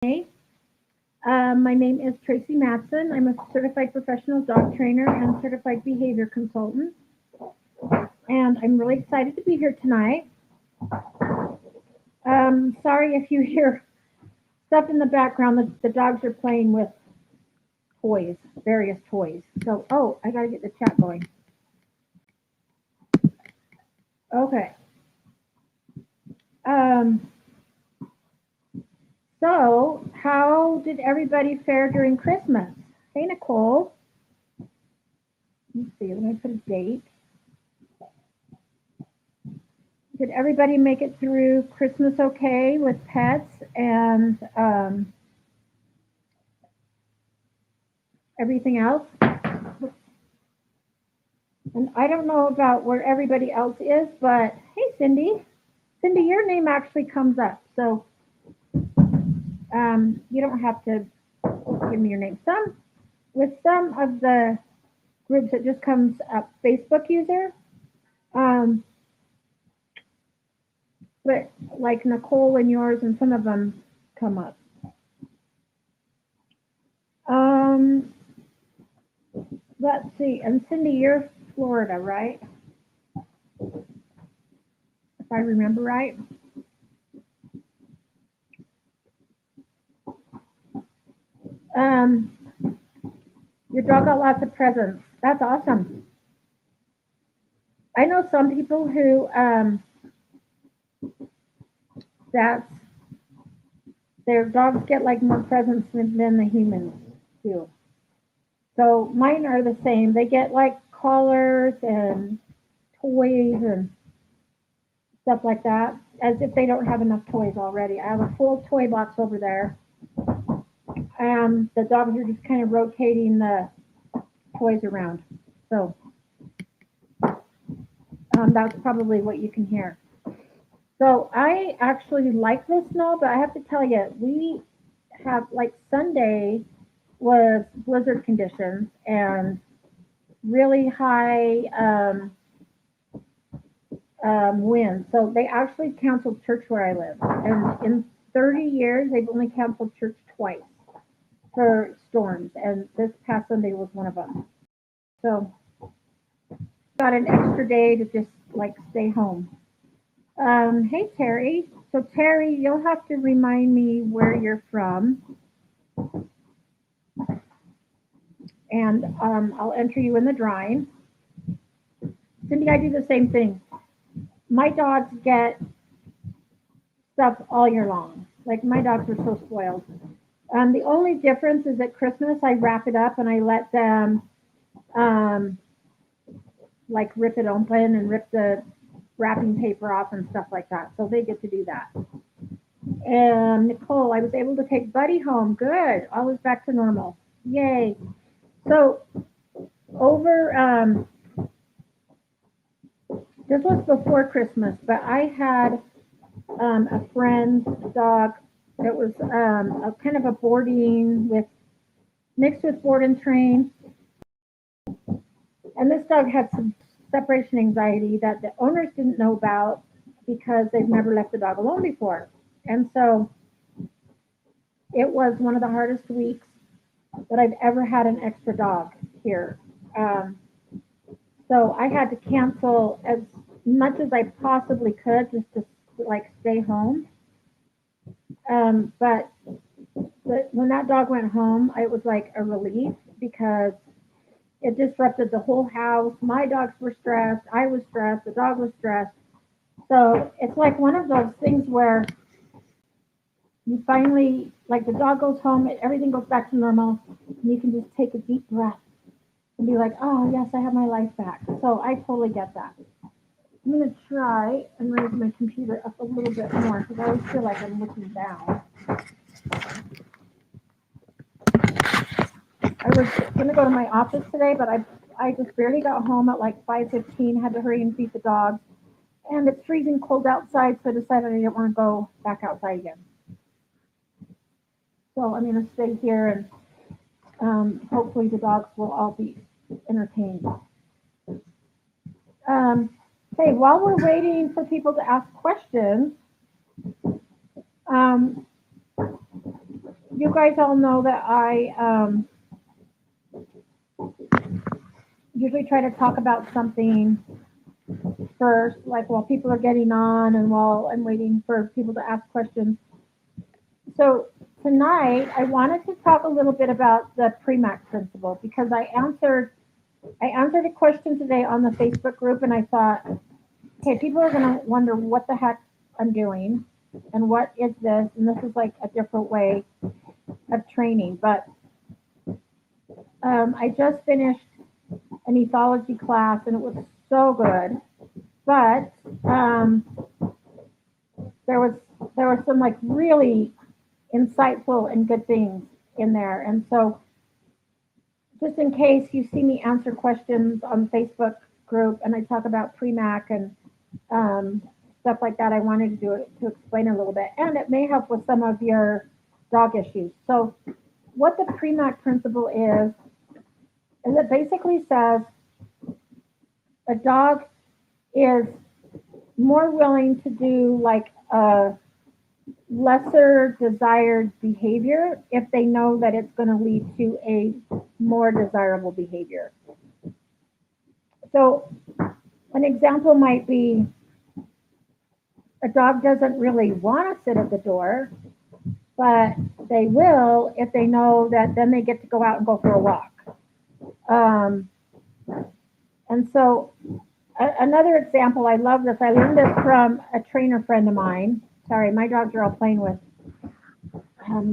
Hey, my name is Tracy Matson. I'm a certified professional dog trainer and certified behavior consultant. And I'm really excited to be here tonight. Sorry if you hear stuff in the background. The dogs are playing with toys, various toys. So, I got to get the chat going. Okay. Um, so, how did everybody fare during Christmas? Hey, Nicole. Let's see, let me put a date. Did everybody make it through Christmas okay with pets and everything else? And I don't know about where everybody else is, but hey, Cindy. Cindy, your name actually comes up. So you don't have to give me your name. With some of the groups, it just comes up Facebook user. But like Nicole and yours and some of them come up. Let's see. And Cindy, you're Florida, right? If I remember right. Um, your dog got lots of presents. That's awesome. I know some people who that's their dogs get like more presents than the humans do. So mine are the same. They get like collars and toys and stuff like that, as if they don't have enough toys already. I have a full toy box over there, and the dogs are just kind of rotating the toys around. So that's probably what you can hear. So I actually like the snow, but I have to tell you, we have like Sunday was blizzard conditions and really high wind. So they actually canceled church where I live. And in 30 years, they've only canceled church twice for storms. And this past Sunday was one of them. So got an extra day to just like stay home. Hey, Terry. So, Terry, you'll have to remind me where you're from. And I'll enter you in the drawing. Cindy, I do the same thing. My dogs get stuff all year long. Like my dogs are so spoiled. The only difference is at Christmas I wrap it up and I let them um, like rip it open and rip the wrapping paper off and stuff like that. So they get to do that. And Nicole, I was able to take Buddy home. Good. All is back to normal. Yay. So over this was before Christmas, but I had a friend's dog that was a kind of a boarding with mixed with board and train. And this dog had some separation anxiety that the owners didn't know about because they've never left the dog alone before. And so it was one of the hardest weeks that I've ever had an extra dog here. So I had to cancel as much as I possibly could just to like stay home. But when that dog went home, it was like a relief because it disrupted the whole house. My dogs were stressed. I was stressed. The dog was stressed. So it's like one of those things where you finally, like the dog goes home, everything goes back to normal, and you can just take a deep breath and be like, oh, yes, I have my life back. So I totally get that. I'm going to try and raise my computer up a little bit more because I always feel like I'm looking down. I was going to go to my office today, but I just barely got home at like 5:15, had to hurry and feed the dog. And it's freezing cold outside, so I decided I didn't want to go back outside again. So I'm going to stay here and hopefully the dogs will all be entertained. Okay, while we're waiting for people to ask questions, you guys all know that I usually try to talk about something first, like while people are getting on and while I'm waiting for people to ask questions. So tonight I wanted to talk a little bit about the Premack Principle because I answered a question today on the Facebook group and I thought, okay, people are going to wonder what the heck I'm doing and what is this, and this is like a different way of training. But I just finished an ethology class and it was so good. But there was there was some like really insightful and good things in there. And so just in case you see me answer questions on the Facebook group and I talk about Premack and um, stuff like that, I wanted to do it to explain a little bit. And it may help with some of your dog issues. So what the Premack principle is it basically says a dog is more willing to do like a lesser desired behavior if they know that it's going to lead to a more desirable behavior. So an example might be a dog doesn't really want to sit at the door, but they will if they know that then they get to go out and go for a walk. Um, and so another example, I love this. I learned this from a trainer friend of mine. Sorry, my dogs are all playing with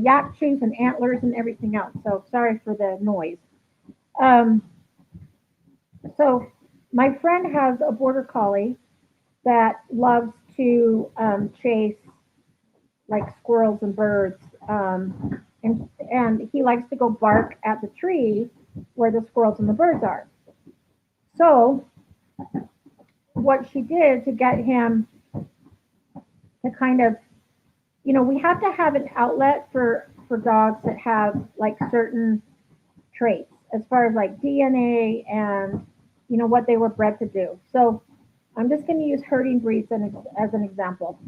yak chews and antlers and everything else. So sorry for the noise. Um, so my friend has a border collie that loves to chase like squirrels and birds, and he likes to go bark at the tree where the squirrels and the birds are. So what she did to get him to kind of, we have to have an outlet for dogs that have like certain traits as far as like DNA and what they were bred to do. So I'm just going to use herding breeds as an example.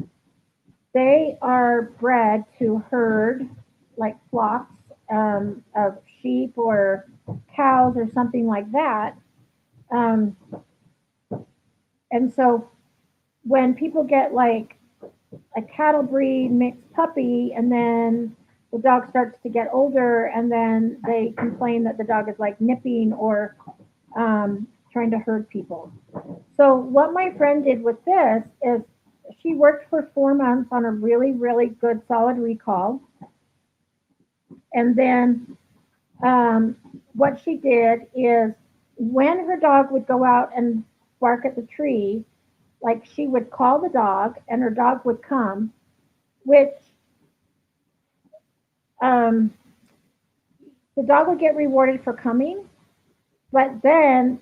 They are bred to herd like flocks of sheep or cows or something like that. Um, and so when people get like a cattle breed mixed puppy and then the dog starts to get older and then they complain that the dog is like nipping or trying to herd people. So what my friend did with this is she worked for 4 months on a really, really good solid recall. And then what she did is when her dog would go out and bark at the tree, like she would call the dog and her dog would come, which um, the dog would get rewarded for coming, but then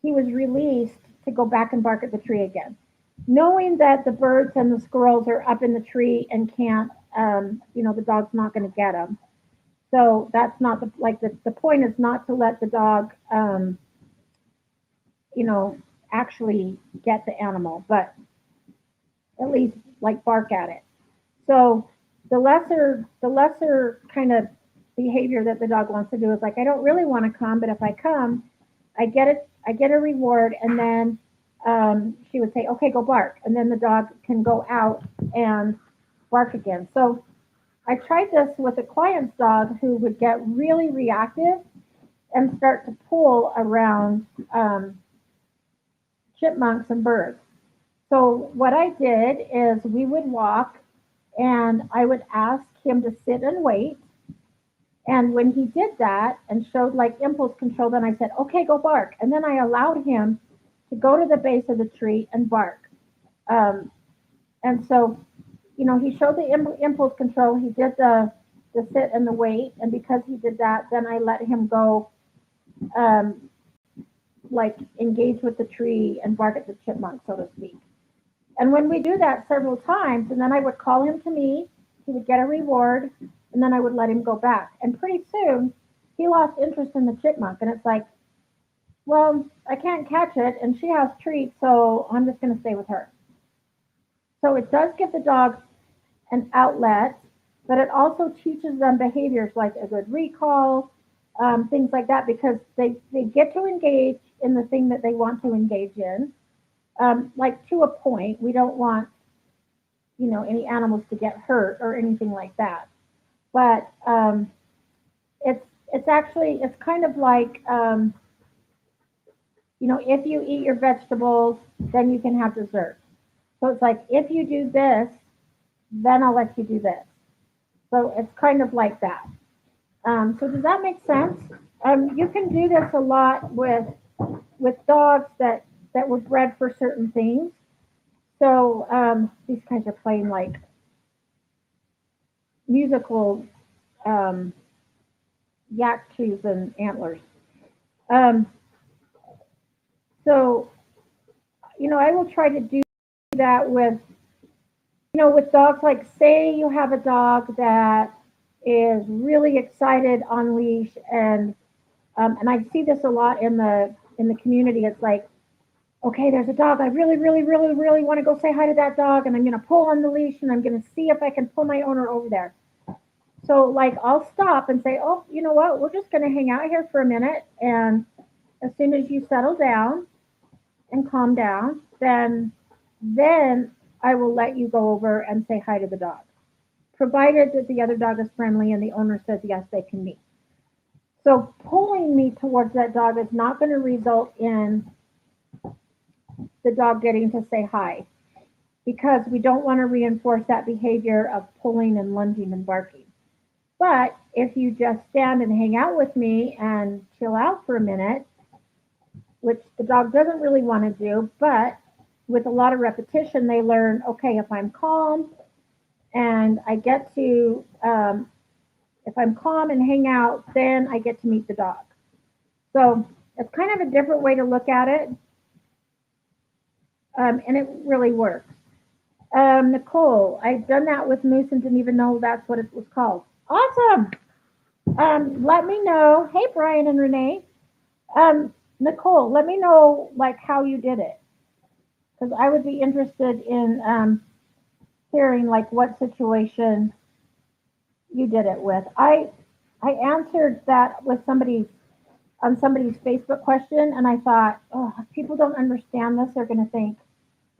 he was released to go back and bark at the tree again, knowing that the birds and the squirrels are up in the tree and can't, the dog's not going to get them. So that's not the point is not to let the dog, actually get the animal, but at least like bark at it. So the lesser kind of behavior that the dog wants to do is like, I don't really want to come, but if I come, I get a reward, and then she would say, okay, go bark, and then the dog can go out and bark again. So I tried this with a client's dog who would get really reactive and start to pull around chipmunks and birds. So what I did is we would walk and I would ask him to sit and wait. And when he did that and showed like impulse control, then I said, okay, go bark. And then I allowed him to go to the base of the tree and bark. Um, and so, he showed the impulse control. He did the sit and the wait. And because he did that, then I let him go, um, like engage with the tree and bark at the chipmunk, so to speak. And when we do that several times, and then I would call him to me, he would get a reward, and then I would let him go back. And pretty soon, he lost interest in the chipmunk. And it's like, well, I can't catch it, and she has treats, so I'm just going to stay with her. So it does give the dog an outlet but it also teaches them behaviors like a good recall, things like that, because they get to engage in the thing that they want to engage in, like to a point. We don't want, any animals to get hurt or anything like that. But it's actually, it's kind of like, if you eat your vegetables, then you can have dessert. So it's like, if you do this, then I'll let you do this. So it's kind of like that. So does that make sense? You can do this a lot with dogs that were bred for certain things. So these guys are playing like musical um, yak trees and antlers. Um, so I will try to do that with dogs. Like, say you have a dog that is really excited on leash, and I see this a lot in the community. It's like, okay, there's a dog. I really, really, really, really want to go say hi to that dog, and I'm going to pull on the leash, and I'm going to see if I can pull my owner over there. So, like, I'll stop and say, oh, you know what? We're just going to hang out here for a minute, and as soon as you settle down and calm down, then I will let you go over and say hi to the dog, provided that the other dog is friendly and the owner says yes, they can meet. So pulling me towards that dog is not going to result in the dog getting to say hi, because we don't want to reinforce that behavior of pulling and lunging and barking. But if you just stand and hang out with me and chill out for a minute, which the dog doesn't really want to do, but with a lot of repetition, they learn, okay, if I'm calm and I get to, if I'm calm and hang out, then I get to meet the dog. So it's kind of a different way to look at it, and it really works. Nicole, I've done that with Moose and didn't even know that's what it was called. Awesome. Let me know. Hey, Brian and Renee. Nicole, let me know like how you did it, because I would be interested in hearing like what situation you did it with. I answered that with somebody's on somebody's Facebook question, and I thought, oh, if people don't understand this, they're going to think,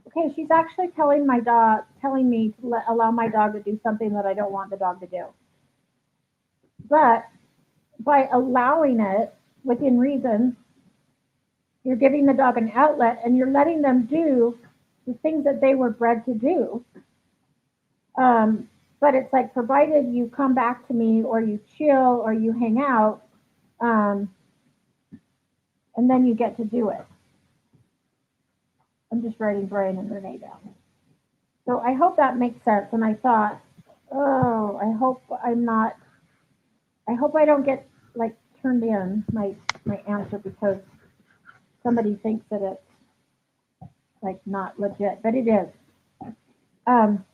okay, she's actually telling me to allow my dog to do something that I don't want the dog to do. But by allowing it within reason, you're giving the dog an outlet, and you're letting them do the things that they were bred to do. But it's like, provided you come back to me, or you chill, or you hang out, and then you get to do it. I'm just writing Brian and Renee down. So I hope that makes sense. And I thought, oh, I hope I don't get like turned in my answer because somebody thinks that it's like not legit, but it is. Um,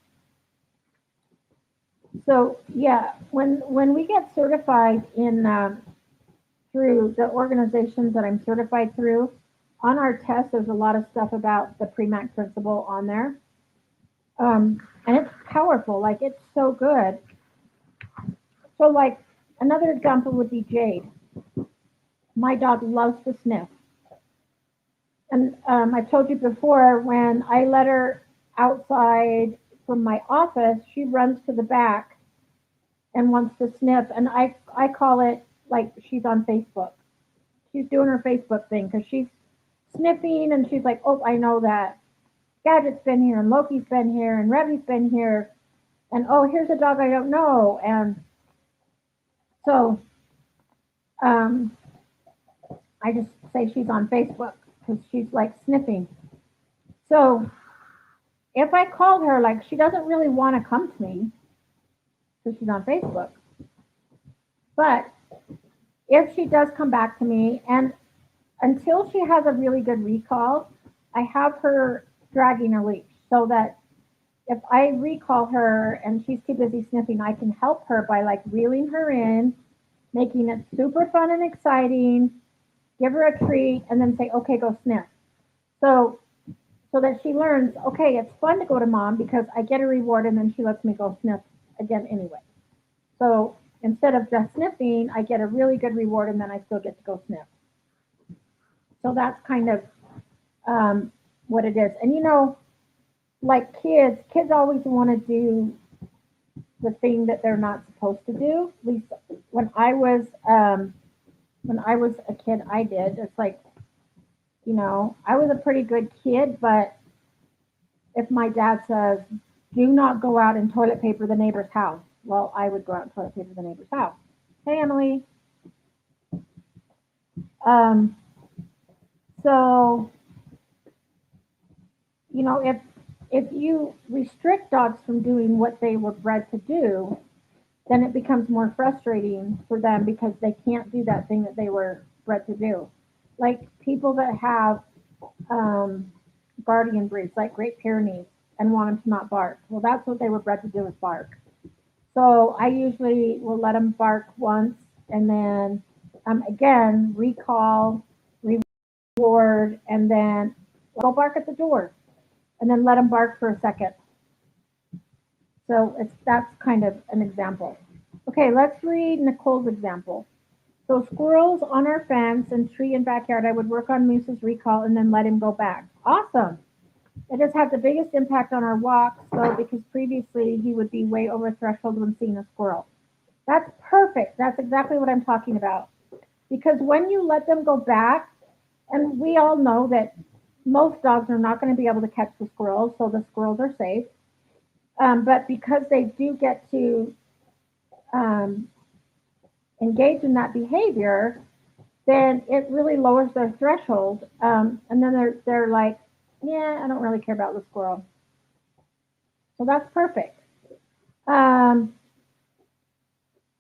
so yeah, when we get certified in through the organizations that I'm certified through, on our test, there's a lot of stuff about the Premack Principle on there. And it's powerful, like it's so good. So like another example would be Jade. My dog loves to sniff. And I told you before, when I let her outside from my office, she runs to the back and wants to sniff. And I call it like she's on Facebook. She's doing her Facebook thing because she's sniffing, and she's like, oh, I know that Gadget's been here, and Loki's been here, and Revy's been here, and oh, here's a dog I don't know. And so I just say she's on Facebook because she's like sniffing. So if I called her, like, she doesn't really want to come to me because she's on Facebook. But if she does come back to me, and until she has a really good recall, I have her dragging a leash so that if I recall her and she's too busy sniffing, I can help her by like reeling her in, making it super fun and exciting, give her a treat, and then say, okay, go sniff. So that she learns, okay, it's fun to go to mom because I get a reward, and then she lets me go sniff again anyway. So instead of just sniffing, I get a really good reward and then I still get to go sniff. So that's kind of um, what it is. And like kids always want to do the thing that they're not supposed to do. At least when I was a kid, I did. It's like, I was a pretty good kid, but if my dad says, "Do not go out and toilet paper the neighbor's house," well, I would go out and toilet paper the neighbor's house. Hey, Emily. Um, so if you restrict dogs from doing what they were bred to do, then it becomes more frustrating for them because they can't do that thing that they were bred to do. Like people that have um, guardian breeds, like Great Pyrenees, and want them to not bark. Well, that's what they were bred to do, is bark. So I usually will let them bark once, and then again recall, reward, and then go bark at the door, and then let them bark for a second. So that's kind of an example. Okay, let's read Nicole's example. So squirrels on our fence and tree and backyard, I would work on Moose's recall and then let him go back. Awesome. It has had the biggest impact on our walks, though, because previously he would be way over threshold when seeing a squirrel. That's perfect. That's exactly what I'm talking about. Because when you let them go back, and we all know that most dogs are not going to be able to catch the squirrels, so the squirrels are safe. But because they do get to um, engage in that behavior, then it really lowers their threshold. And then they're like, yeah, I don't really care about the squirrel. So that's perfect. Um,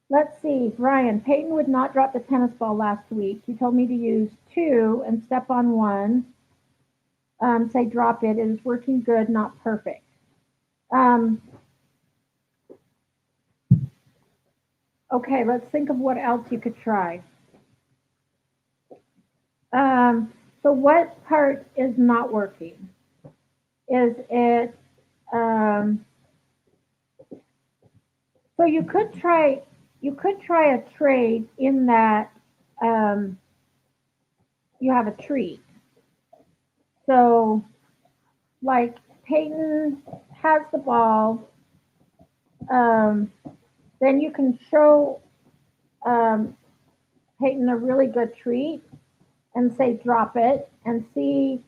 let's see, Brian. Peyton would not drop the tennis ball last week. He told me to use two and step on one. Say drop it. It is working good, not perfect. Okay, let's think of what else you could try. So what part is not working? Is it so you could try a trade in that um, you have a treat. So like Peyton has the ball, um, then you can show um, Peyton a really good treat and say drop it and see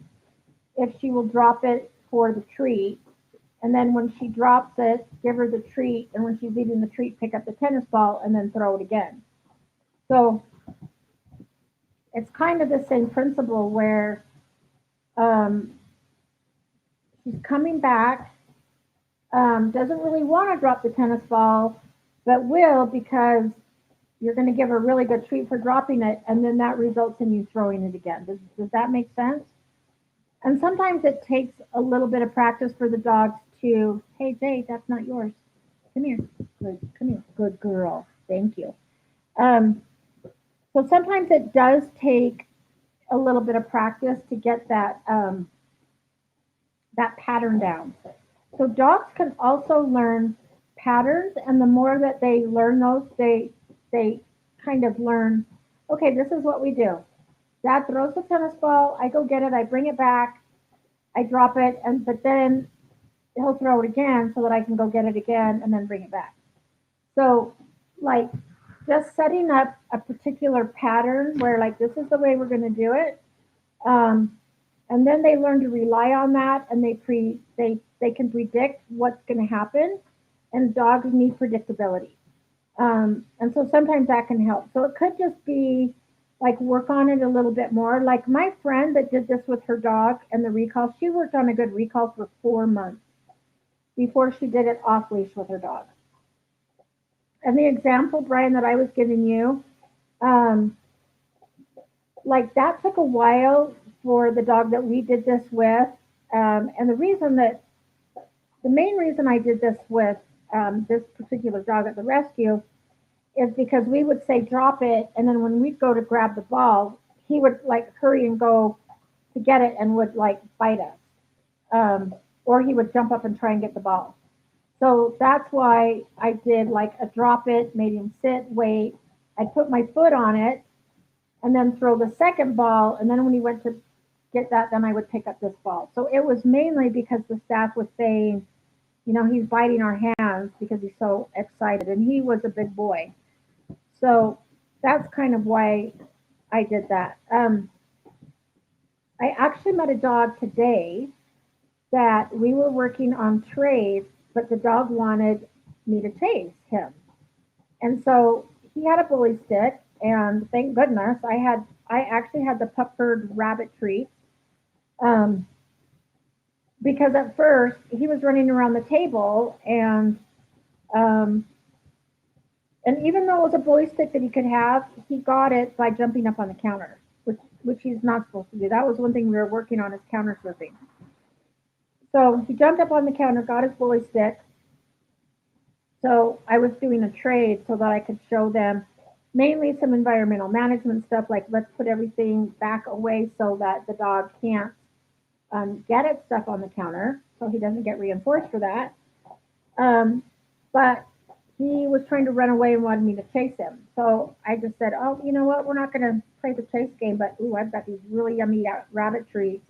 if she will drop it for the treat. And then when she drops it, give her the treat. And when she's eating the treat, pick up the tennis ball and then throw it again. So it's kind of the same principle where um, she's coming back, doesn't really want to drop the tennis ball, but will because you're going to give her a really good treat for dropping it. And then that results in you throwing it again. Does that make sense? And sometimes it takes a little bit of practice for the dogs to, hey, Jay, that's not yours. Come here. Come here. Good girl. Thank you. Um, so sometimes it does take a little bit of practice to get that pattern down. So dogs can also learn patterns, and the more that they learn those, they kind of learn, okay, this is what we do. Dad throws the tennis ball, I go get it, I bring it back, I drop it, and but then he'll throw it again so that I can go get it again and then bring it back. So like just setting up a particular pattern where like this is the way we're going to do it, um, and then they learn to rely on that, and they can predict what's going to happen, and dogs need predictability, and so sometimes that can help. So it could just be like work on it a little bit more. Like my friend that did this with her dog and the recall, she worked on a good recall for 4 months before she did it off leash with her dog. And the example, Brian, that I was giving you, um, like that took a while for the dog that we did this with. And the main reason I did this with this particular dog at the rescue is because we would say drop it, and then when we'd go to grab the ball, he would like hurry and go to get it and would like bite us, or he would jump up and try and get the ball. So that's why I did like a drop it, made him sit, wait. I'd put my foot on it and then throw the second ball. And then when he went to get that, then I would pick up this ball. So it was mainly because the staff was saying, he's biting our hands because he's so excited. And he was a big boy. So that's kind of why I did that. I actually met a dog today that we were working on trays, but the dog wanted me to chase him. And so he had a bully stick, and thank goodness I actually had the Pupford rabbit treat. Um, because at first he was running around the table um, and even though it was a bully stick that he could have, he got it by jumping up on the counter, which he's not supposed to do. That was one thing we were working on is counter surfing. So he jumped up on the counter, got his bully stick. So I was doing a trade so that I could show them mainly some environmental management stuff, like let's put everything back away so that the dog can't get its stuff on the counter, so he doesn't get reinforced for that. But he was trying to run away and wanted me to chase him. So I just said, oh, you know what? We're not going to play the chase game, but ooh, I've got these really yummy rabbit treats.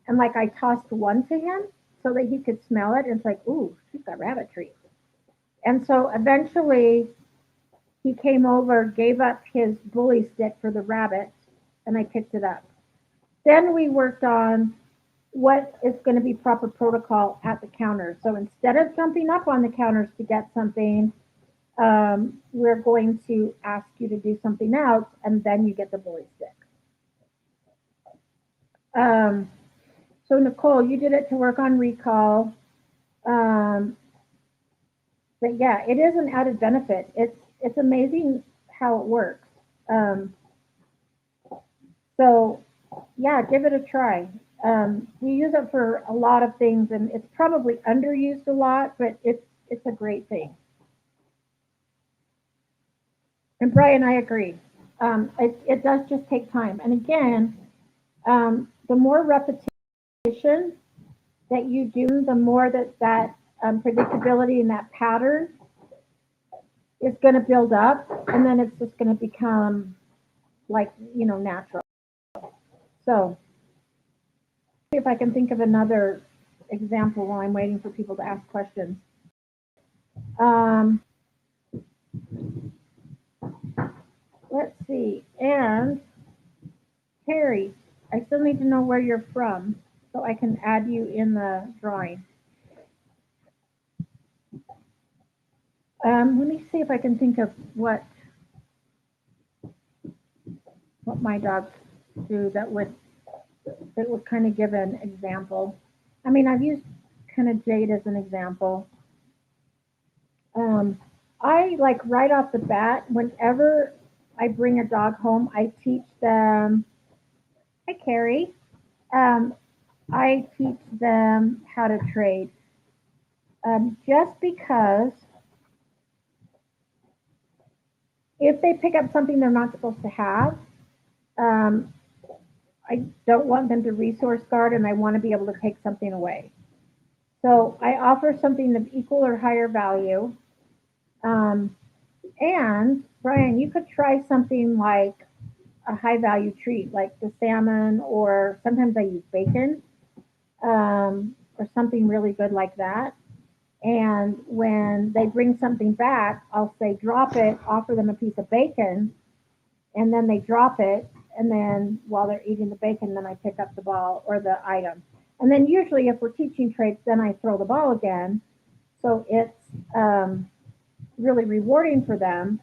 And like I tossed one to him so that he could smell it. And it's like, ooh, she's got rabbit treats. And so eventually he came over, gave up his bully stick for the rabbit, and I picked it up. Then we worked on what is going to be proper protocol at the counter. So instead of jumping up on the counters to get something, we're going to ask you to do something else, and then you get the bully stick. Um, so Nicole, you did it to work on recall. Um, but yeah, it is an added benefit. It's amazing how it works. Um, so yeah, give it a try. We use it for a lot of things, and it's probably underused a lot, but it's a great thing. And Brian, I agree. It does just take time. And again, the more repetition that you do, the more that predictability and that pattern is going to build up, and then it's just going to become like natural. So, see if I can think of another example while I'm waiting for people to ask questions. Um, let's see. And Terry, I still need to know where you're from so I can add you in the drawing. Let me see if I can think of what my dogs do that would kind of give an example. I mean, I've used kind of Jade as an example. I like right off the bat, whenever I bring a dog home, I teach them. Hi, Carrie. Um, I teach them how to trade. Just because if they pick up something they're not supposed to have, um, I don't want them to resource guard, and I want to be able to take something away. So I offer something of equal or higher value. Um, and Brian, you could try something like a high value treat, like the salmon, or sometimes I use bacon, or something really good like that. And when they bring something back, I'll say drop it, offer them a piece of bacon, and then they drop it. And then while they're eating the bacon, then I pick up the ball or the item. And then usually, if we're teaching trades, then I throw the ball again. So it's really rewarding for them.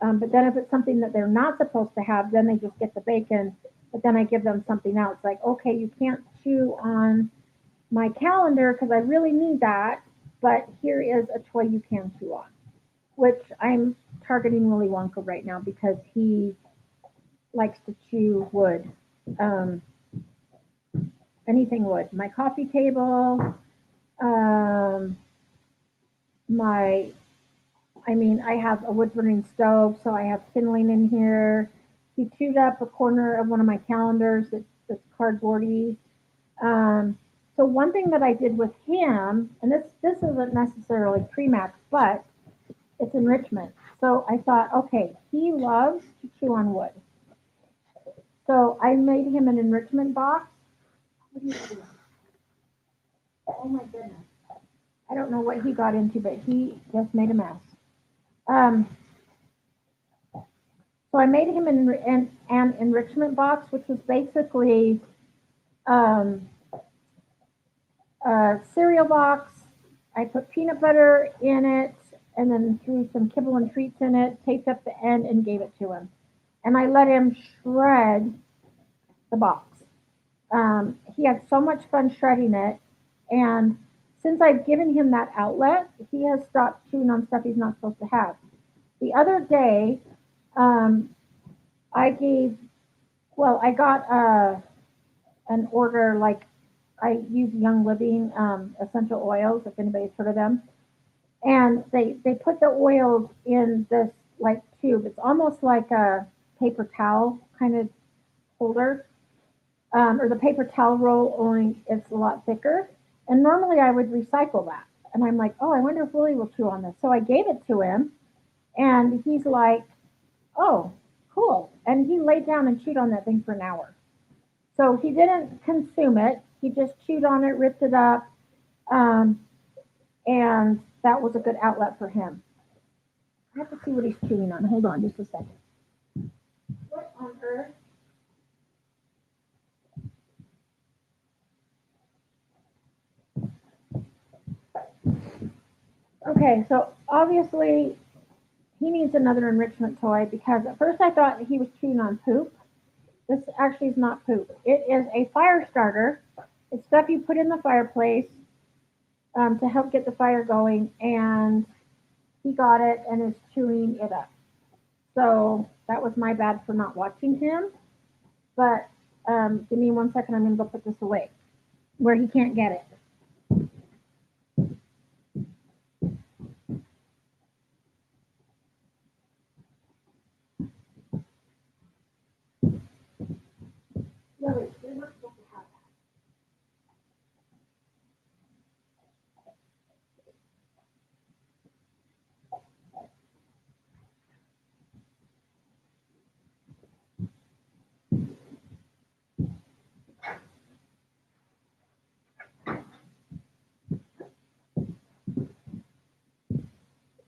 But then if it's something that they're not supposed to have, then they just get the bacon. But then I give them something else, like, okay, you can't chew on my calendar because I really need that, but here is a toy you can chew on, which I'm targeting Willy Wonka right now because he likes to chew wood, um, anything wood. My coffee table, um, my I have a wood burning stove, so I have kindling in here. He chewed up a corner of one of my calendars that's cardboardy. Um, So one thing that I did with him, and this isn't necessarily Premax, but it's enrichment. So I thought, okay, he loves to chew on wood. So I made him an enrichment box. What are you doing? Oh my goodness. I don't know what he got into, but he just made a mess. Um, so I made him an enrichment box, which was basically um, a cereal box. I put peanut butter in it and then threw some kibble and treats in it, taped up the end, and gave it to him. And I let him shred the box. He had so much fun shredding it. And since I've given him that outlet, he has stopped chewing on stuff he's not supposed to have. The other day, um, I gave, well, I got an order, like I use Young Living essential oils, if anybody's heard of them. And they put the oils in this like tube. It's almost like a paper towel kind of holder, or the paper towel roll, only it's a lot thicker. And normally I would recycle that. And I'm like, oh, I wonder if Willie will chew on this. So I gave it to him, and he's like, oh, cool. And he laid down and chewed on that thing for an hour. So he didn't consume it. He just chewed on it, ripped it up, um, and that was a good outlet for him. I have to see what he's chewing on. Hold on just a second. What on earth? Okay, so obviously he needs another enrichment toy because at first I thought he was chewing on poop. This actually is not poop. It is a fire starter. It's stuff you put in the fireplace to help get the fire going, and he got it and is chewing it up. So that was my bad for not watching him. But give me 1 second. I'm going to go put this away where he can't get it. Really, you're not supposed to have that.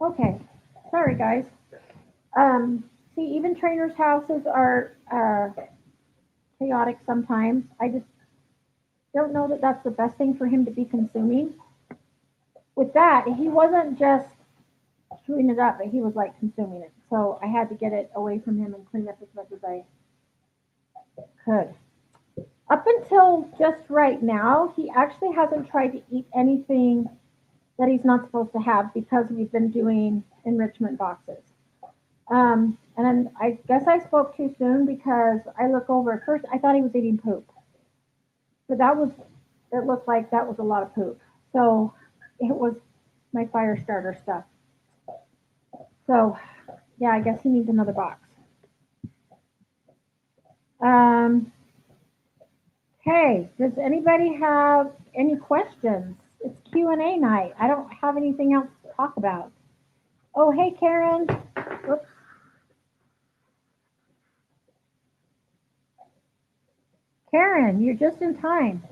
Okay, sorry guys. See, even trainers' houses are chaotic sometimes. I just don't know that that's the best thing for him to be consuming. With that, he wasn't just chewing it up, but he was like consuming it. So I had to get it away from him and clean up as much as I could. Up until just right now, he actually hasn't tried to eat anything that he's not supposed to have because we've been doing enrichment boxes. And then I guess I spoke too soon because I look over at first, I thought he was eating poop. So it looked like that was a lot of poop. So it was my fire starter stuff. So yeah, I guess he needs another box. Um, okay, does anybody have any questions? It's Q&A night. I don't have anything else to talk about. Oh, hey, Karen. Whoops. Karen, you're just in time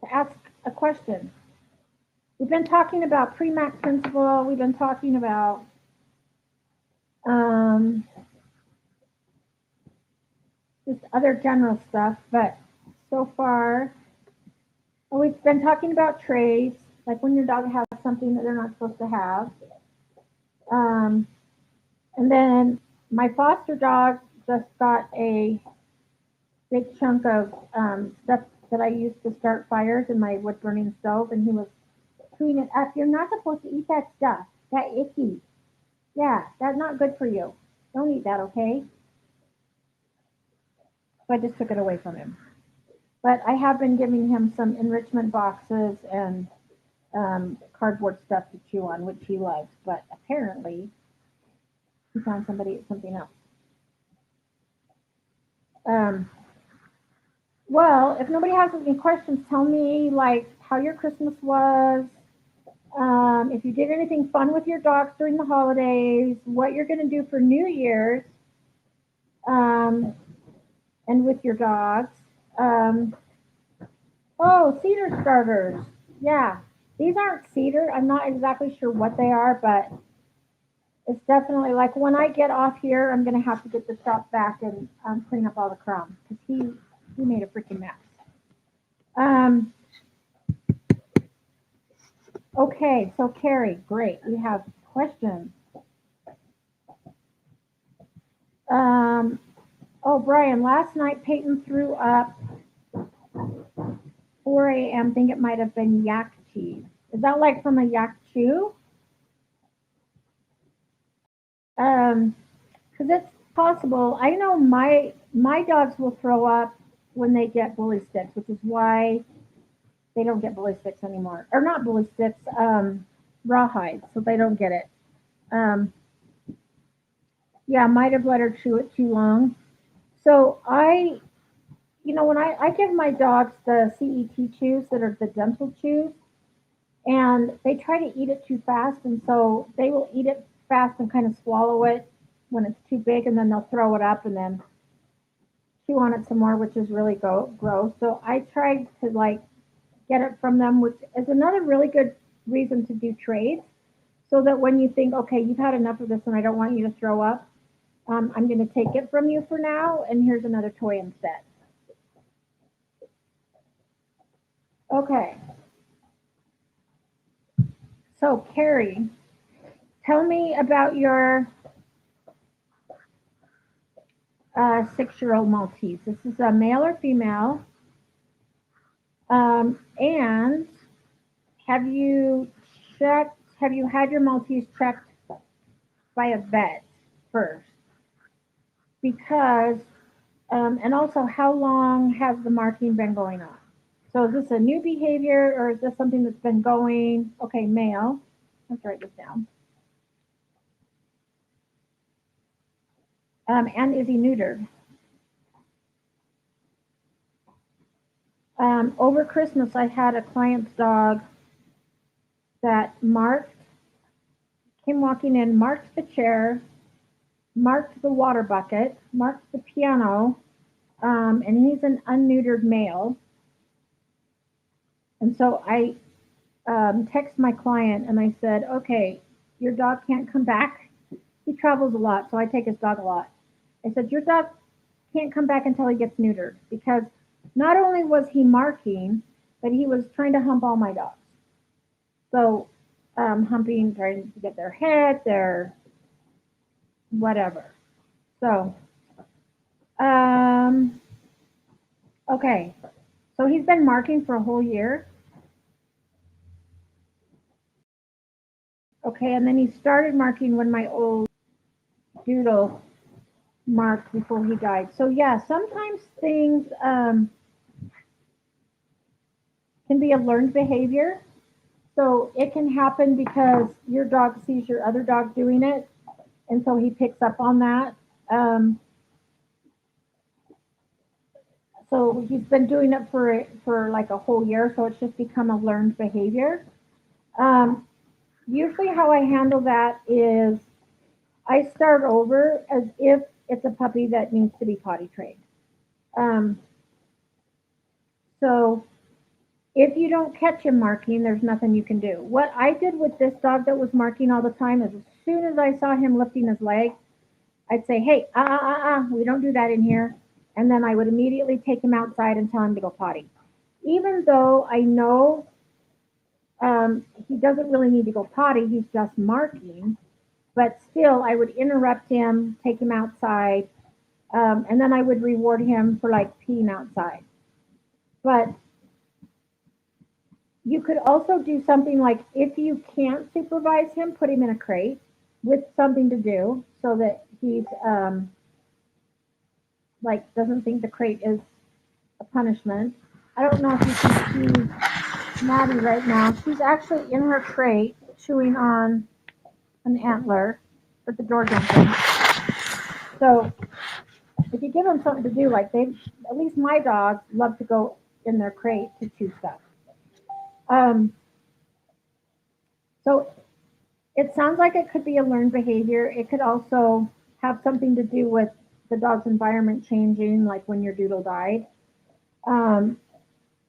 to ask a question. We've been talking about Premack Principle. We've been talking about um, just other general stuff, but so far, we've been talking about trays, like when your dog has something that they're not supposed to have. Um, and then my foster dog just got a big chunk of stuff that I used to start fires in my wood burning stove, and he was chewing it up. You're not supposed to eat that stuff. That icky. Yeah, that's not good for you. Don't eat that, okay? So I just took it away from him. But I have been giving him some enrichment boxes and cardboard stuff to chew on, which he loves. But apparently, he found something else. Um, Well, if nobody has any questions, tell me like how your Christmas was. If you did anything fun with your dogs during the holidays, what you're going to do for New Year's, um, and with your dogs. Um, oh, cedar starters. Yeah, these aren't cedar. I'm not exactly sure what they are, but it's definitely like when I get off here, I'm going to have to get the shop back and clean up all the crumbs because he made a freaking mess. Um, okay, so Carrie, great. We have questions. Um, oh, Brian, last night Peyton threw up 4 a.m. Think it might have been yak cheese. Is that like from a yak chew? Um, because it's possible. I know my dogs will throw up when they get bully sticks, which is why they don't get bully sticks anymore, or not bully sticks, rawhide, so they don't get it. Um, yeah, might have let her chew it too long. So when I give my dogs the CET chews that are the dental chews, and they try to eat it too fast, and so they will eat it fast and kind of swallow it when it's too big, and then they'll throw it up and then chew on it some more, which is really gross. So I tried to like get it from them, which is another really good reason to do trades. So that when you think, okay, you've had enough of this and I don't want you to throw up, I'm going to take it from you for now, and here's another toy instead. Okay, so Carrie, tell me about your 6-year-old Maltese. This is a male or female? And have you have you had your Maltese checked by a vet first? Because, and also, how long has the marking been going on? So is this a new behavior or is this something that's been going? Okay, male. Let's write this down. And is he neutered? Over Christmas, I had a client's dog that came walking in, marked the chair, marked the water bucket, marked the piano, and he's an unneutered male. And so I text my client and I said, okay, your dog can't come back. He travels a lot, so I take his dog a lot. I said, your dog can't come back until he gets neutered because not only was he marking, but he was trying to hump all my dogs. So humping, trying to get their head, their whatever. So, um, okay. So he's been marking for a whole year. Okay, and then he started marking when my old doodle marked before he died. So yeah, sometimes things can be a learned behavior. So it can happen because your dog sees your other dog doing it, and so he picks up on that. Um, so he's been doing it for like a whole year, so it's just become a learned behavior. Um, Usually, how I handle that is I start over as if it's a puppy that needs to be potty trained. Um, so if you don't catch him marking, there's nothing you can do. What I did with this dog that was marking all the time is as soon as I saw him lifting his leg, I'd say, hey, we don't do that in here. And then I would immediately take him outside and tell him to go potty. Even though I know he doesn't really need to go potty, he's just marking. But still, I would interrupt him, take him outside, and then I would reward him for like peeing outside. But you could also do something like if you can't supervise him, put him in a crate with something to do so that he's like doesn't think the crate is a punishment. I don't know if you can see Maddie right now. She's actually in her crate chewing on an antler, but the door open. So if you give them something to do, like at least my dogs love to go in their crate to chew stuff. Um, so it sounds like it could be a learned behavior. It could also have something to do with the dog's environment changing, like when your doodle died. Um,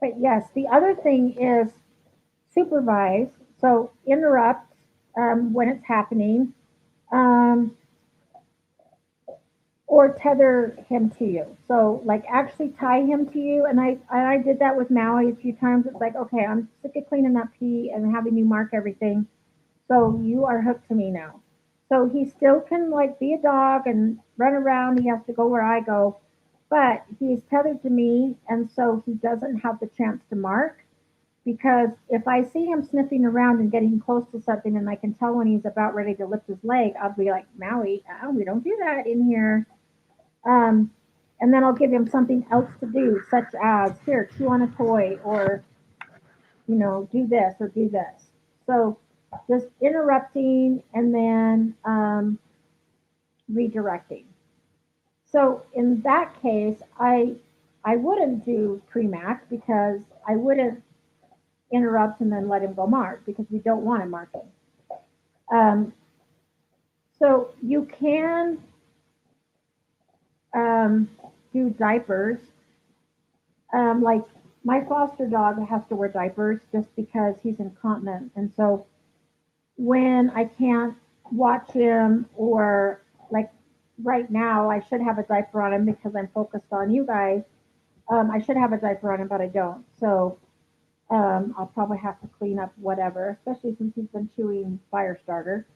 but yes, the other thing is supervise. So interrupt when it's happening, um, or tether him to you. So like actually tie him to you. And I did that with Maui a few times. It's like, okay, I'm sick of cleaning that pee and having you mark everything. So you are hooked to me now. So he still can like be a dog and run around. He has to go where I go, but he's tethered to me, and so he doesn't have the chance to mark. Because if I see him sniffing around and getting close to something, and I can tell when he's about ready to lift his leg, I'll be like, Maui, oh, we don't do that in here. Um, and then I'll give him something else to do, such as here, chew on a toy, or do this or do this. So just interrupting and then redirecting. So in that case, I wouldn't do Premack because I wouldn't interrupt and then let him go mark because we don't want him marking. Um, so you can do diapers. Like my foster dog has to wear diapers just because he's incontinent, and so when I can't watch him, or like right now, I should have a diaper on him because I'm focused on you guys. I should have a diaper on him, but I don't. So I'll probably have to clean up whatever, especially since he's been chewing fire starter.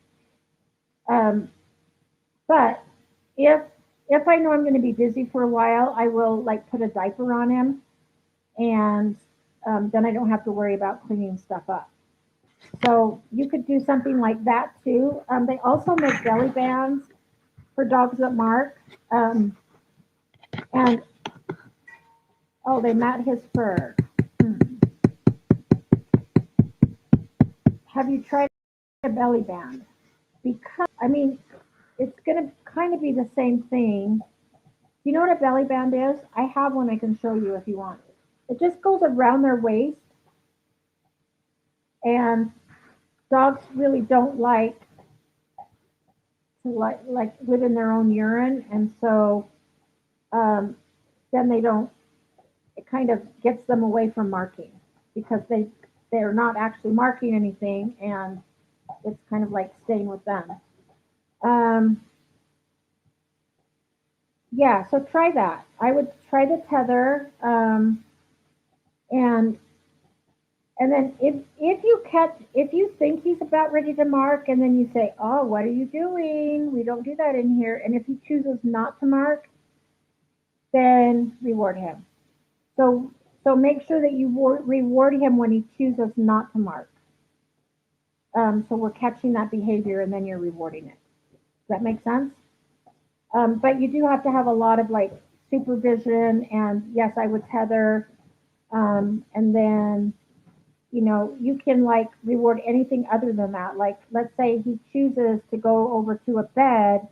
Um, but if I know I'm going to be busy for a while, I will like put a diaper on him, and then I don't have to worry about cleaning stuff up. So you could do something like that too. They also make belly bands for dogs that mark. And oh, they mat his fur. Hmm. Have you tried a belly band? Because I mean, it's going to kind of be the same thing. You know what a belly band is? I have one I can show you if you want. It just goes around their waist, and dogs really don't like to like live in their own urine, and so um, then they don't. It kind of gets them away from marking because they're not actually marking anything, and it's kind of like staying with them. Um, yeah, so try that. I would try the tether, and then if you think he's about ready to mark, and then you say, oh, what are you doing? We don't do that in here. And if he chooses not to mark, then reward him. So make sure that you reward him when he chooses not to mark. So we're catching that behavior, and then you're rewarding it. Does that make sense? But you do have to have a lot of like supervision, and yes, I would tether, and then you can like reward anything other than that. Like let's say he chooses to go over to a bed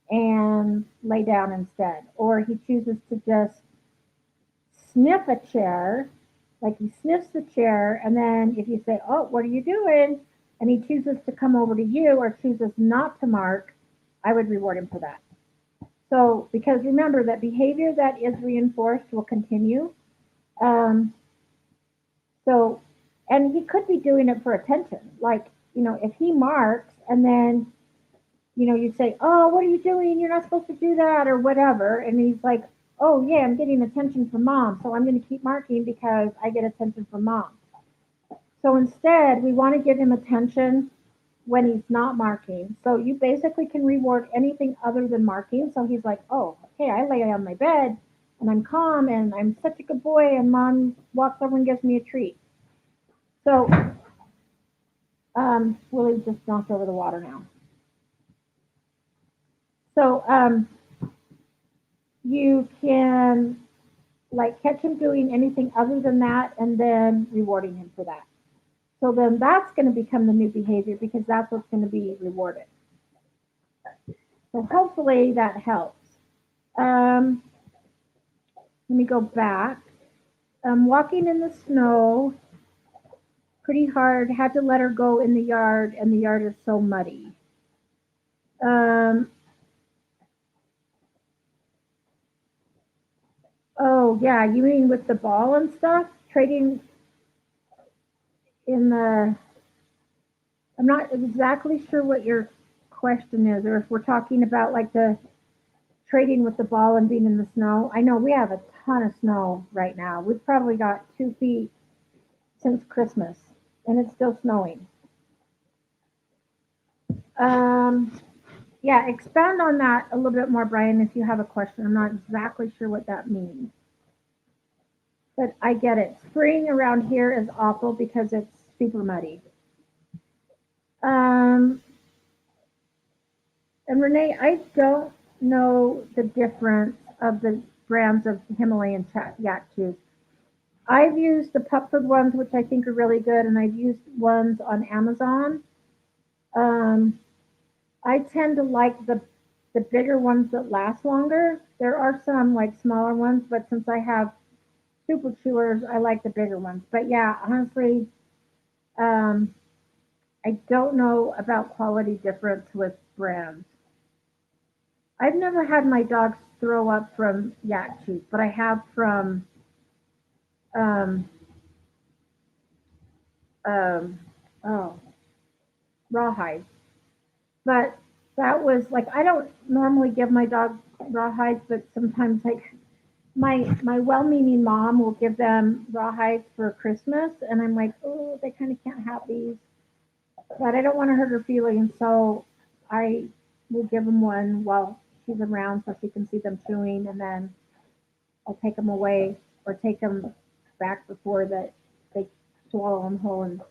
and lay down instead, or he chooses to just sniff a chair, like he sniffs the chair, and then if you say, oh, what are you doing? And he chooses to come over to you or chooses not to mark, I would reward him for that. So, because remember that behavior that is reinforced will continue. Um, so, and he could be doing it for attention. Like, if he marks and then, you say, oh, what are you doing? You're not supposed to do that or whatever. And he's like, oh, yeah, I'm getting attention from mom. So I'm going to keep marking because I get attention from mom. So instead, we want to give him attention when he's not marking. So you basically can reward anything other than marking. So he's like, oh, okay, I lay on my bed and I'm calm and I'm such a good boy, and mom walks over and gives me a treat. So Willie just knocked over the water now. So you can like catch him doing anything other than that, and then rewarding him for that. So then that's going to become the new behavior because that's what's going to be rewarded. So hopefully that helps. Let me go back. Walking in the snow, pretty hard. Had to let her go in the yard, and the yard is so muddy. Oh yeah, you mean with the ball and stuff? Trading in the. I'm not exactly sure what your question is, or if we're talking about like the trading with the ball and being in the snow. I know we have a ton of snow right now. We've probably got 2 feet since Christmas, and it's still snowing. Um, yeah, expand on that a little bit more, Brian, if you have a question. I'm not exactly sure what that means. But I get it. Spring around here is awful because it's super muddy. And Renee, I don't know the difference of the brands of Himalayan yak chews. I've used the Pupford ones, which I think are really good, and I've used ones on Amazon. Um, I tend to like the bigger ones that last longer. There are some like smaller ones, but since I have super chewers, I like the bigger ones. But yeah, honestly, um, I don't know about quality difference with brands. I've never had my dogs throw up from yak chews, but I have from um, um, oh, rawhide. But that was like I don't normally give my dog rawhides, but sometimes like my well-meaning mom will give them rawhides for Christmas, and I'm like, oh, they kind of can't have these, but I don't want to hurt her feelings, so I will give them one while she's around so she can see them chewing, and then I'll take them away or take them back before that they swallow them whole and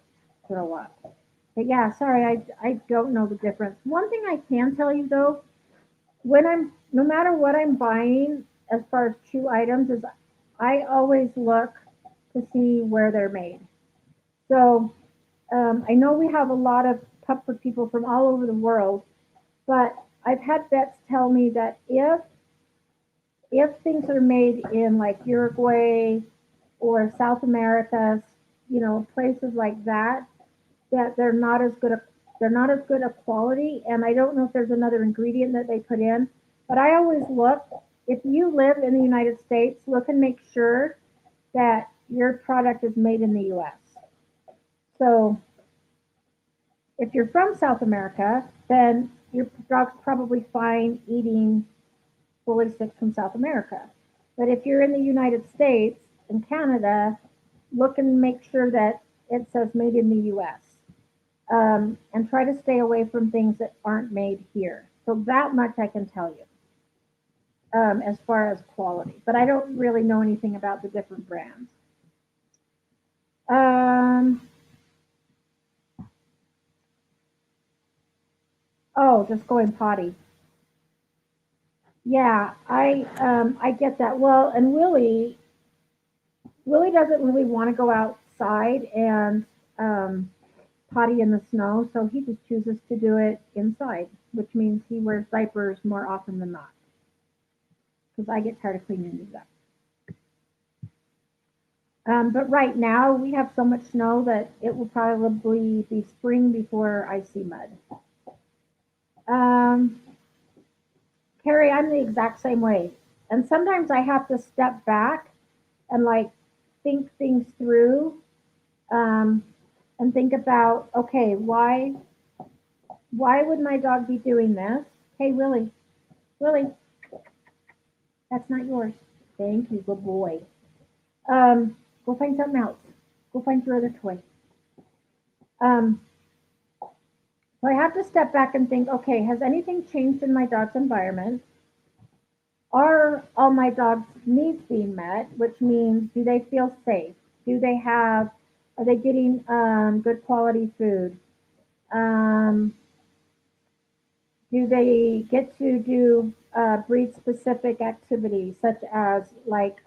throw up. But yeah, sorry, I don't know the difference. One thing I can tell you though, when I'm no matter what I'm buying as far as chew items is I always look to see where they're made. So I know we have a lot of Pupford people from all over the world, but I've had vets tell me that if things are made in like Uruguay or South America, places like that, that they're not as good a quality. And I don't know if there's another ingredient that they put in, but I always look. If you live in the United States, look and make sure that your product is made in the U.S. So if you're from South America, then your dog's probably fine eating fully sick from South America. But if you're in the United States and Canada, look and make sure that it says made in the U.S. And try to stay away from things that aren't made here. So that much I can tell you as far as quality. But I don't really know anything about the different brands. Oh, just going potty. Yeah, I get that. Well, and Willie doesn't really want to go outside and potty in the snow, so he just chooses to do it inside, which means he wears diapers more often than not. Because I get tired of cleaning these up. But right now we have so much snow that it will probably be spring before I see mud. Um, Carrie, I'm the exact same way. And sometimes I have to step back and like think things through um, and think about, okay, why would my dog be doing this? Hey, Willie, that's not yours. Thank you, good boy. Go find something else. Go find your other toy. Um, so I have to step back and think, okay, has anything changed in my dog's environment? Are all my dog's needs being met? Which means, do they feel safe? Are they getting good quality food? Um, do they get to do breed specific activities such as like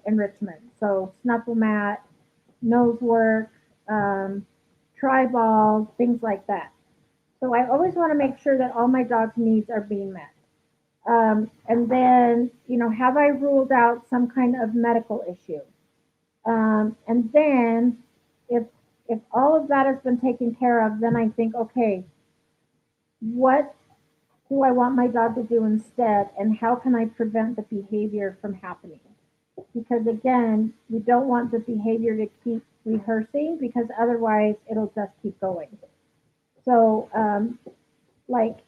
enrichment? So snuffle mat, nose work, um, tri-ball, things like that. So I always want to make sure that all my dog's needs are being met. And then, have I ruled out some kind of medical issue? And then if all of that has been taken care of, then I think, okay, what do I want my dog to do instead, and how can I prevent the behavior from happening? Because again, we don't want the behavior to keep rehearsing, because otherwise it'll just keep going. So, like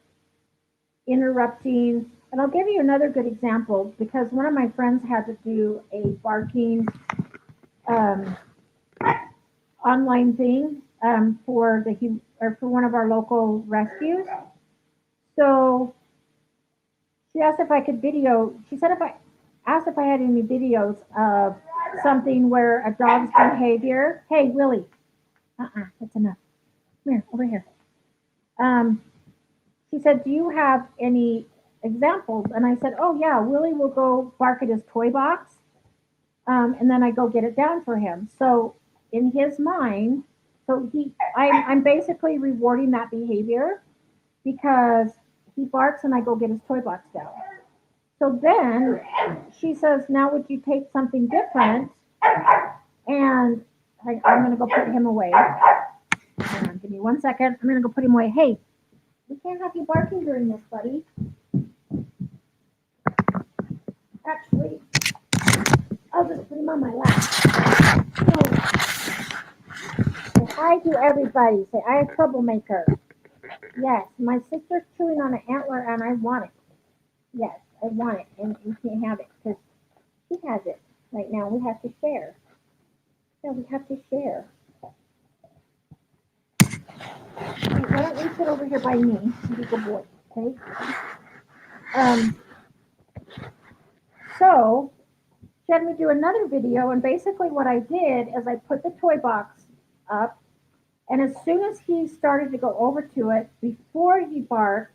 interrupting, and I'll give you another good example, because one of my friends had to do a barking um, online thing for one of our local rescues. So she asked if I could video. She said if I asked if I had any videos of something where a dog's behavior. Hey, Willie. That's enough. Come here, over here. Um, she said, "Do you have any examples?" And I said, "Oh yeah, Willie will go bark at his toy box, and then I go get it down for him." So in his mind, I'm basically rewarding that behavior because he barks and I go get his toy box down. So then she says, "Now would you take something different?" And I'm going to go put him away. Hang on, give me 1 second. I'm going to go put him away. Hey, we can't have you barking during this, buddy. Actually, I'll just put him on my lap. Say hi to everybody. Say, "I'm a troublemaker." Yes, my sister's chewing on an antler and I want it. Yes, I want it, and we can't have it because she has it right now. We have to share. Yeah, we have to share. Hey, why don't you sit over here by me and be a good boy, okay? Um, so she had me do another video, and basically what I did is I put the toy box up, and as soon as he started to go over to it, before he barked,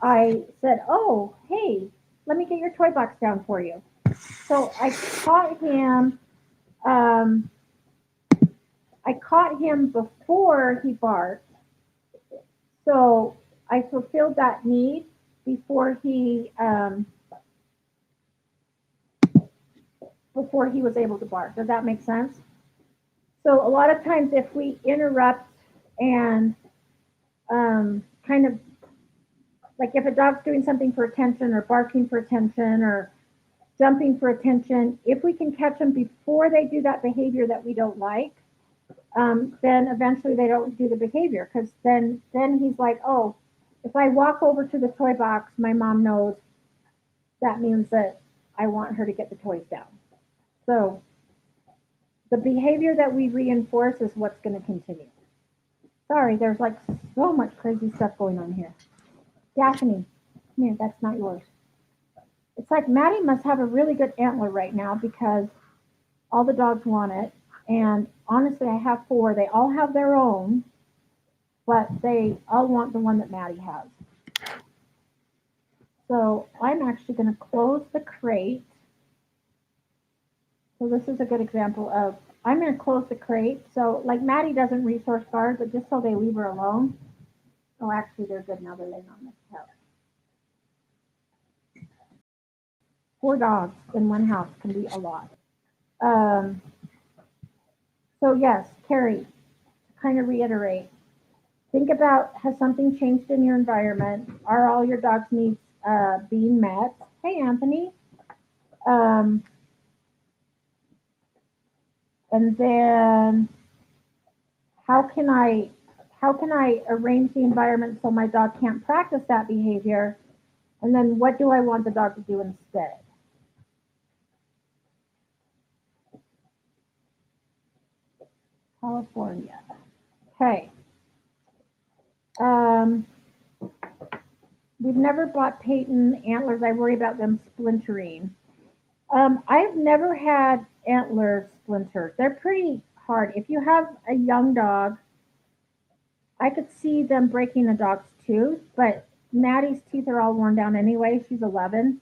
I said, "Oh, hey, let me get your toy box down for you." So um, I caught him before he barked. So I fulfilled that need before he was able to bark. Does that make sense? So a lot of times, if we interrupt and kind of like if a dog's doing something for attention or barking for attention or jumping for attention, if we can catch them before they do that behavior that we don't like, then eventually they don't do the behavior, because then he's like, "Oh, if I walk over to the toy box, my mom knows that means that I want her to get the toys down." So the behavior that we reinforce is what's going to continue. Sorry, there's like so much crazy stuff going on here. Daphne, come here, that's not yours. It's like Maddie must have a really good antler right now because all the dogs want it. And honestly, I have 4. They all have their own, but they all want the one that Maddie has. So I'm actually going to close the crate. So this is a good example of, I'm going to close the crate. So like Maddie doesn't resource guard, but just so they leave her alone. Oh, actually, they're good now. They're laying on this couch. 4 dogs in one house can be a lot. So yes, Carrie, to kind of reiterate, think about, has something changed in your environment? Are all your dog's needs being met? Hey, Anthony. And then how can I arrange the environment so my dog can't practice that behavior? And then what do I want the dog to do instead? California. Okay. We've never bought Peyton antlers. I worry about them splintering. I've never had antler splinters. They're pretty hard. If you have a young dog, I could see them breaking a dog's tooth, but Maddie's teeth are all worn down anyway. She's 11.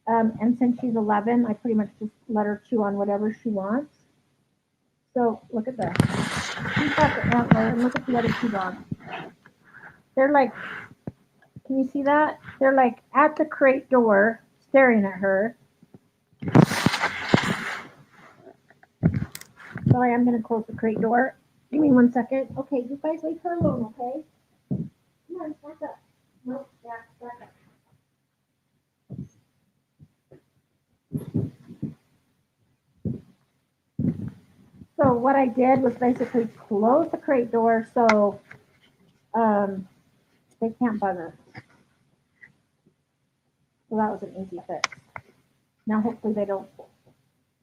And since she's 11, I pretty much just let her chew on whatever she wants. So look at this. She's got the antler, and look at the other 2 dogs. They're like Can you see that? They're like at the crate door staring at her. Sorry, I'm going to close the crate door. Give me 1 second. Okay, you guys leave her alone, okay? Come on, back up. No, back up. So what I did was basically close the crate door so um, they can't bug her. So that was an easy fix. Now hopefully they don't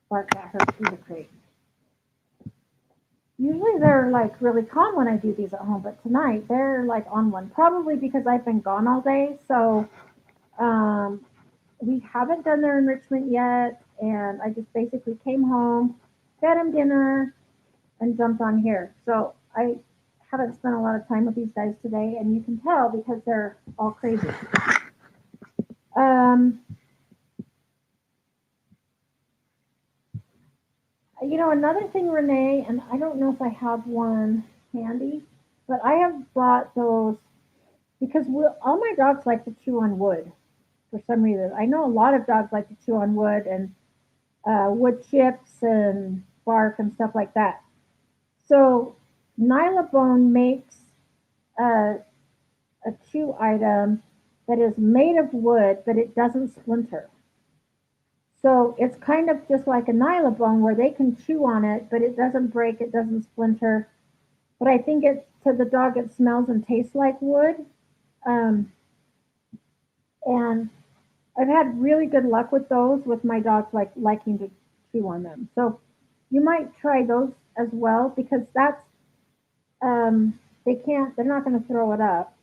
bark at her through the crate. Usually they're like really calm when I do these at home, but tonight they're like on one. Probably because I've been gone all day. So um, we haven't done their enrichment yet, and I just basically came home, fed them dinner, and jumped on here. So I haven't spent a lot of time with these guys today, and you can tell because they're all crazy. Um, another thing, Renee, and I don't know if I have one handy, but I have bought those because all my dogs like to chew on wood for some reason. I know a lot of dogs like to chew on wood and wood chips and bark and stuff like that. So Nylabone makes a, a chew item that is made of wood, but it doesn't splinter. So it's kind of just like a Nylabone where they can chew on it, but it doesn't break, it doesn't splinter. But I think to the dog it smells and tastes like wood. Um, and I've had really good luck with those with my dogs like liking to chew on them. So you might try those as well because that's they're not going to throw it up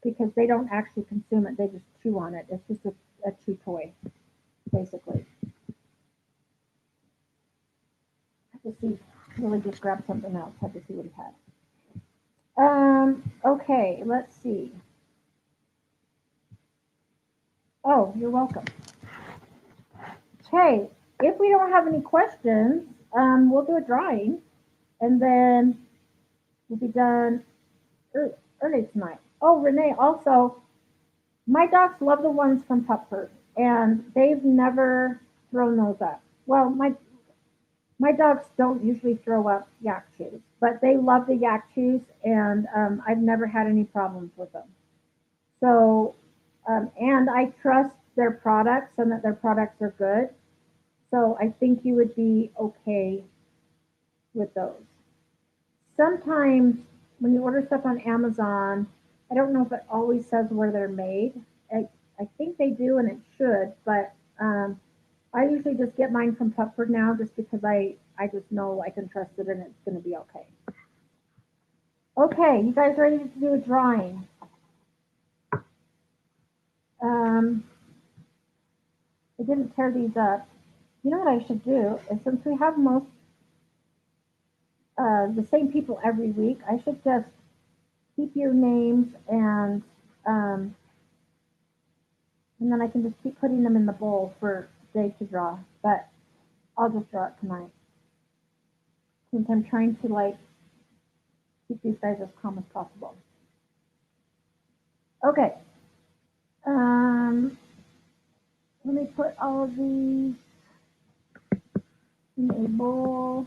because they don't actually consume it. They just chew on it. It's just a chew toy, basically. I have to see. Really just grabbed something else. Had to see what he had. Okay, let's see. Oh, you're welcome. Okay, if we don't have any questions, we'll do a drawing, and then we'll be done early tonight. Oh, Renee, also, my dogs love the ones from Pupford, and they've never thrown those up. Well, my dogs don't usually throw up yak chews, but they love the yak chews, and I've never had any problems with them. So, and I trust their products and that their products are good. So I think you would be okay with those. Sometimes when you order stuff on Amazon, I don't know if it always says where they're made. I think they do and it should, but I usually just get mine from Pupford now just because I just know I can trust it and it's going to be okay. Okay, you guys ready to do a drawing? I didn't tear these up. You know what I should do is since we have most the same people every week, I should just keep your names um, and then I can just keep putting them in the bowl for Jay to draw. But I'll just draw it tonight since I'm trying to like keep these guys as calm as possible. Okay. Let me put all of these in a bowl.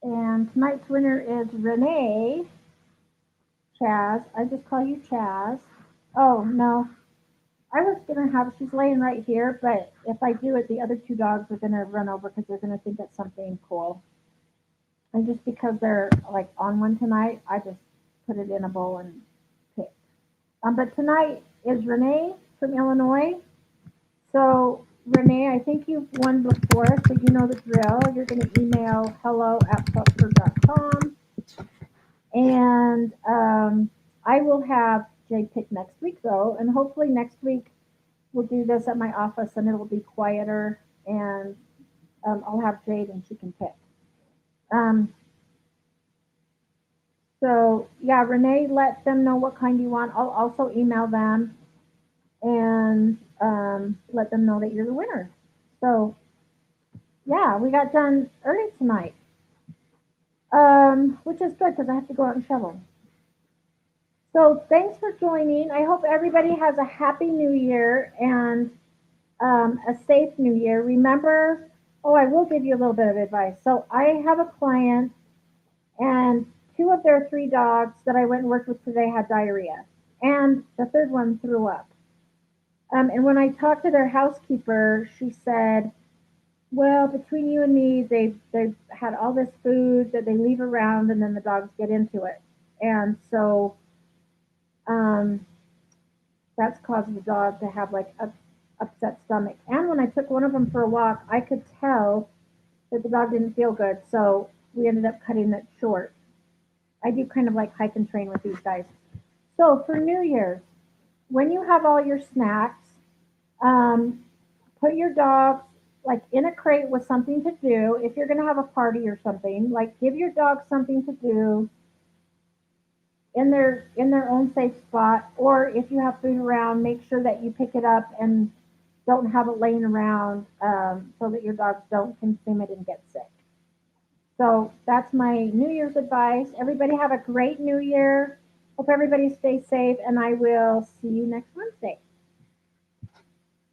And tonight's winner is Renee. Chaz. I just call you Chaz. Oh, no. I was going to have, she's laying right here, but if I do it, the other two dogs are going to run over because they're going to think it's something cool. And just because they're like on one tonight, I just put it in a bowl and pick. But tonight is Renee from Illinois. So Renee, I think you've won before, so you know the drill. You're going to email hello@pupford.com. And I will have Jay pick next week, though. And hopefully next week we'll do this at my office and it'll be quieter. And I'll have Jade and she can pick. Um, so, yeah, Renee, let them know what kind you want. I'll also email them and let them know that you're the winner. So, yeah, we got done early tonight, which is good because I have to go out and shovel. So thanks for joining. I hope everybody has a happy new year and a safe new year. Remember, oh, I will give you a little bit of advice. So I have a client, and two of their three dogs that I went and worked with today had diarrhea, and the third one threw up. And when I talked to their housekeeper, she said, "Well, between you and me, they've had all this food that they leave around, and then the dogs get into it, and so um, that's caused the dog to have like a upset stomach. And when I took one of them for a walk, I could tell that the dog didn't feel good, so we ended up cutting it short. I do kind of like hike and train with these guys. So for New Year's, when you have all your snacks, um, put your dogs like in a crate with something to do. If you're going to have a party or something, like give your dog something to do in their own safe spot. Or if you have food around, make sure that you pick it up and don't have it laying around so that your dogs don't consume it and get sick. So that's my New Year's advice. Everybody have a great New Year. Hope everybody stays safe, and I will see you next Wednesday.